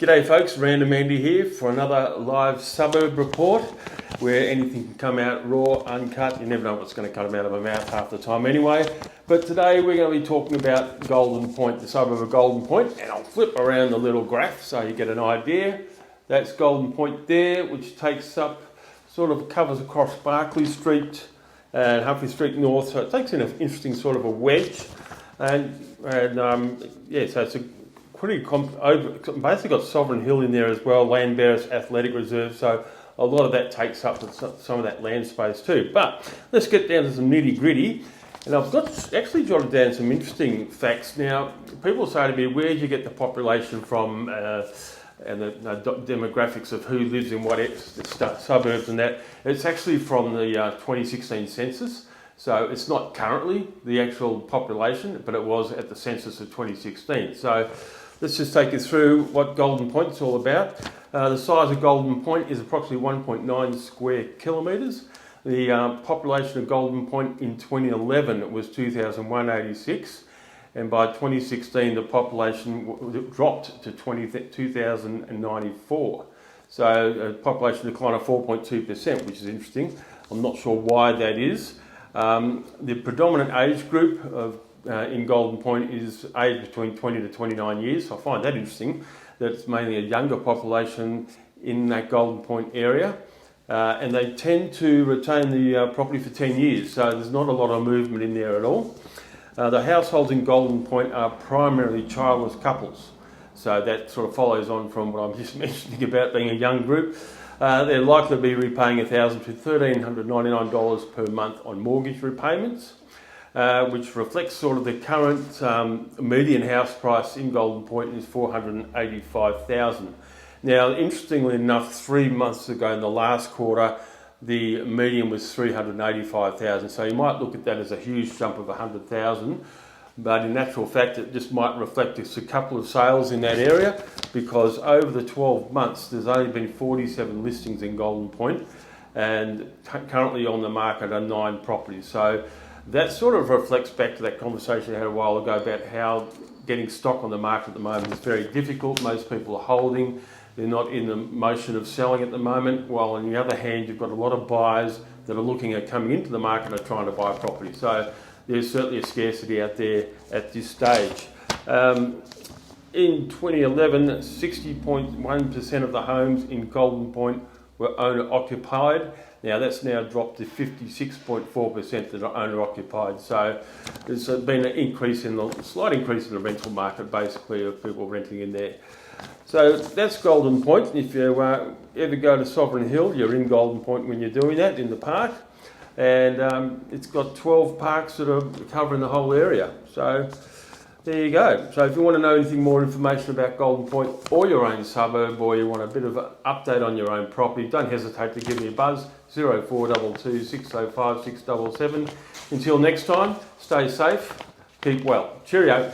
G'day folks, Random Andy here for another live suburb report where anything can come out raw, uncut. You never know what's going to come out of my mouth half the time anyway. But today we're going to be talking about Golden Point, the suburb of Golden Point, and I'll flip around the little graph so you get an idea. That's Golden Point there, which takes up, sort of covers across Barclay Street and Humphrey Street North, so it takes in an interesting sort of a wedge. So it's a basically got Sovereign Hill in there as well, Land Barris Athletic Reserve, so a lot of that takes up some of that land space too. But let's get down to some nitty gritty, and I've got actually jotted down some interesting facts. Now, people say to me, where do you get the population from and the demographics of who lives in what suburbs and that? It's actually from the 2016 census. So it's not currently the actual population, but it was at the census of 2016. So let's just take you through what Golden Point's all about. The size of Golden Point is approximately 1.9 square kilometres. The population of Golden Point in 2011 was 2,186, and by 2016 the population dropped to 2,094. So a population decline of 4.2%, which is interesting. I'm not sure why that is. The predominant age group in Golden Point is aged between 20 to 29 years. So I find that interesting, that it's mainly a younger population in that Golden Point area. And they tend to retain the property for 10 years, so there's not a lot of movement in there at all. The households in Golden Point are primarily childless couples. So that sort of follows on from what I'm just mentioning about being a young group. They're likely to be repaying $1,000 to $1,399 per month on mortgage repayments, which reflects sort of the current median house price in Golden Point is $485,000. Now, interestingly enough, 3 months ago in the last quarter, the median was $385,000. So you might look at that as a huge jump of $100,000. But in actual fact, it just might reflect just a couple of sales in that area, because over the 12 months, there's only been 47 listings in Golden Point, and currently on the market are 9 properties. So that sort of reflects back to that conversation I had a while ago about how getting stock on the market at the moment is very difficult. Most people are holding. They're not in the motion of selling at the moment, while on the other hand, you've got a lot of buyers that are looking at coming into the market and are trying to buy property. So there's certainly a scarcity out there at this stage. In 2011, 60.1% of the homes in Golden Point were owner-occupied. Now that's now dropped to 56.4% that are owner-occupied. So there's been an increase slight increase in the rental market, basically, of people renting in there. So that's Golden Point. If you ever go to Sovereign Hill, you're in Golden Point when you're doing that, in the park. And it's got 12 parks that are covering the whole area. So there you go. So if you want to know anything more information about Golden Point or your own suburb, or you want a bit of an update on your own property, don't hesitate to give me a buzz, 0422 605 677. Until next time, stay safe, keep well. Cheerio.